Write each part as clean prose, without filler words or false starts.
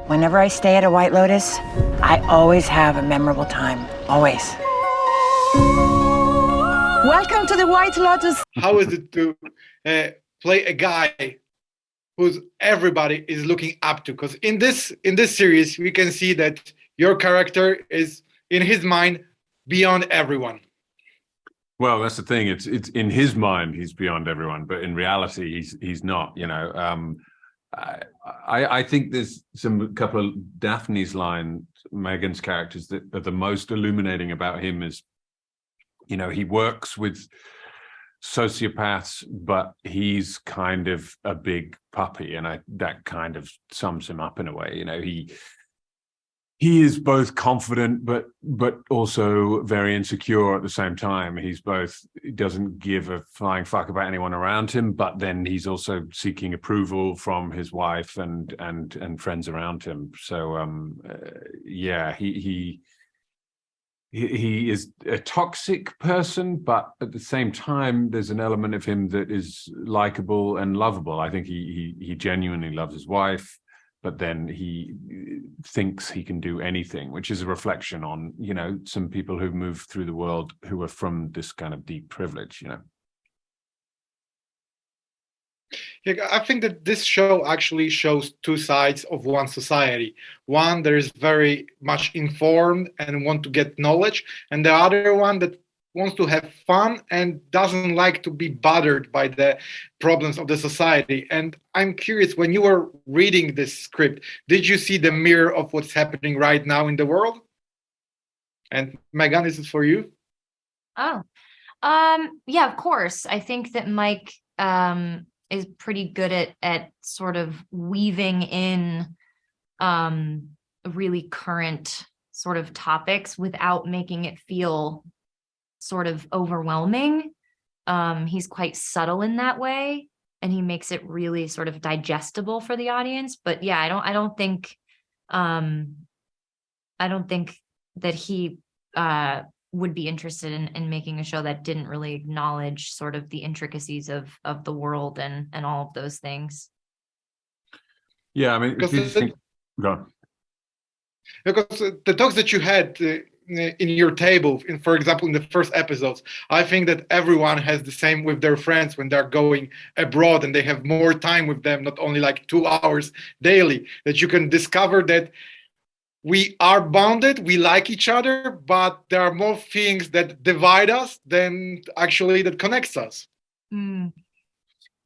Whenever I stay at a White Lotus, I always have a memorable time. Always. Welcome to the White Lotus. How is it to play a guy who's everybody is looking up to? Because in this series, we can see that your character is, in his mind, beyond everyone. Well, that's the thing. It's in his mind he's beyond everyone, but in reality he's not. You know, I think there's a couple of Daphne's lines, Meghann's characters, that are the most illuminating about him. Is, you know, he works with sociopaths, but he's kind of a big puppy, and that kind of sums him up in a way. You know, he is both confident but also very insecure at the same time. He doesn't give a flying fuck about anyone around him, but then he's also seeking approval from his wife and friends around him. So yeah, he is a toxic person, but at the same time there's an element of him that is likable and lovable. I think he genuinely loves his wife, but then he thinks he can do anything, which is a reflection on, you know, some people who move through the world who are from this kind of deep privilege, you know. Yeah, I think that this show actually shows two sides of one society. One that is very much informed and want to get knowledge, and the other one that wants to have fun and doesn't like to be bothered by the problems of the society. And I'm curious, when you were reading this script, did you see the mirror of what's happening right now in the world? And Meghann, this is for you. Oh, yeah, of course. I think that Mike is pretty good at sort of weaving in really current sort of topics without making it feel sort of overwhelming. He's quite subtle in that way, and he makes it really sort of digestible for the audience. But yeah, I don't think that he would be interested in making a show that didn't really acknowledge sort of the intricacies of the world and all of those things. Yeah, I mean, go on. Because the talks that you had in your table, for example, in the first episodes, I think that everyone has the same with their friends when they're going abroad and they have more time with them, not only like 2 hours daily, that you can discover that we are bonded, we like each other, but there are more things that divide us than actually that connects us. Mm.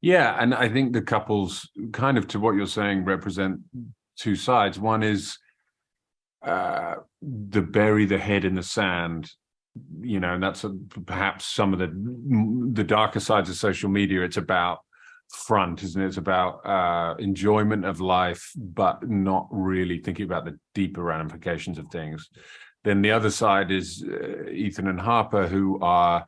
Yeah, and I think the couples, kind of to what you're saying, represent two sides. One is the bury the head in the sand, you know, and that's perhaps some of the darker sides of social media. It's about front, isn't it? It's about enjoyment of life, but not really thinking about the deeper ramifications of things. Then the other side is Ethan and Harper, who are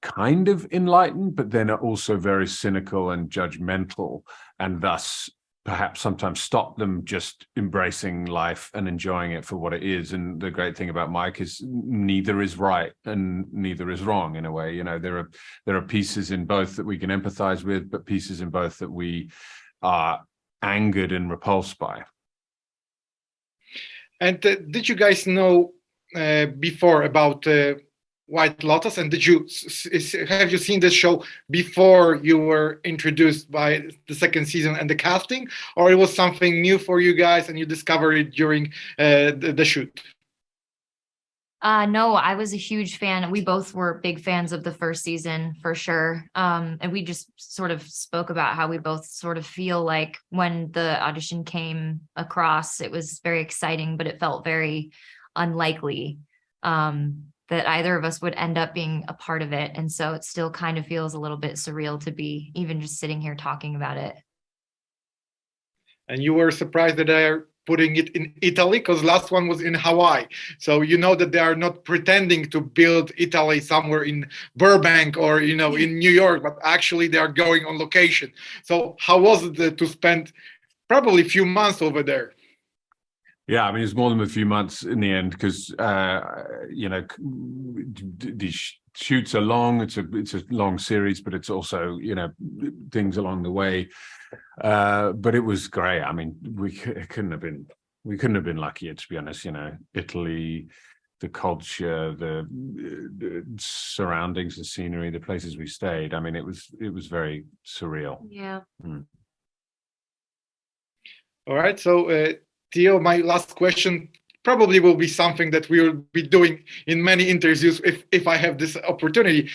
kind of enlightened, but then are also very cynical and judgmental, and thus perhaps sometimes stop them just embracing life and enjoying it for what it is. And the great thing about Mike is neither is right and neither is wrong in a way. You know, there are pieces in both that we can empathize with, but pieces in both that we are angered and repulsed by. And did you guys know before about White Lotus, and have you seen this show before you were introduced by the second season and the casting, or it was something new for you guys and you discovered it during the shoot? No, I was a huge fan. We both were big fans of the first season for sure. And we just sort of spoke about how we both sort of feel like when the audition came across, it was very exciting, but it felt very unlikely that either of us would end up being a part of it. And so it still kind of feels a little bit surreal to be even just sitting here talking about it. And you were surprised that they're putting it in Italy, because last one was in Hawaii. So you know that they are not pretending to build Italy somewhere in Burbank or, you know, in New York, but actually they are going on location. So how was it to spend probably a few months over there? Yeah, I mean, it's more than a few months in the end, because, you know, shoots are long. It's a long series, but it's also, you know, things along the way. But it was great. I mean, we couldn't have been luckier, to be honest. You know, Italy, the culture, the surroundings, the scenery, the places we stayed. I mean, it was very surreal. Yeah. All right. So, Theo, my last question probably will be something that we will be doing in many interviews if I have this opportunity.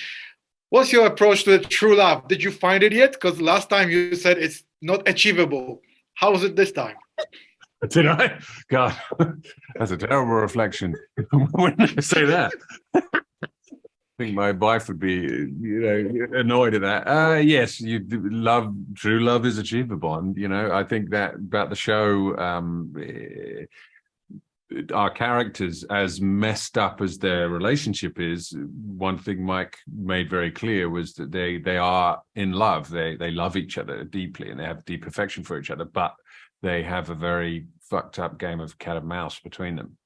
What's your approach to the true love? Did you find it yet? Because last time you said it's not achievable. How is it this time? Did I? God, that's a terrible reflection. When did I say that? I think my wife would be, you know, annoyed at that. Yes, true love is achievable, and you know, I think that about the show. Our characters, as messed up as their relationship is, one thing Mike made very clear was that they are in love. They love each other deeply, and they have deep affection for each other, but they have a very fucked up game of cat and mouse between them.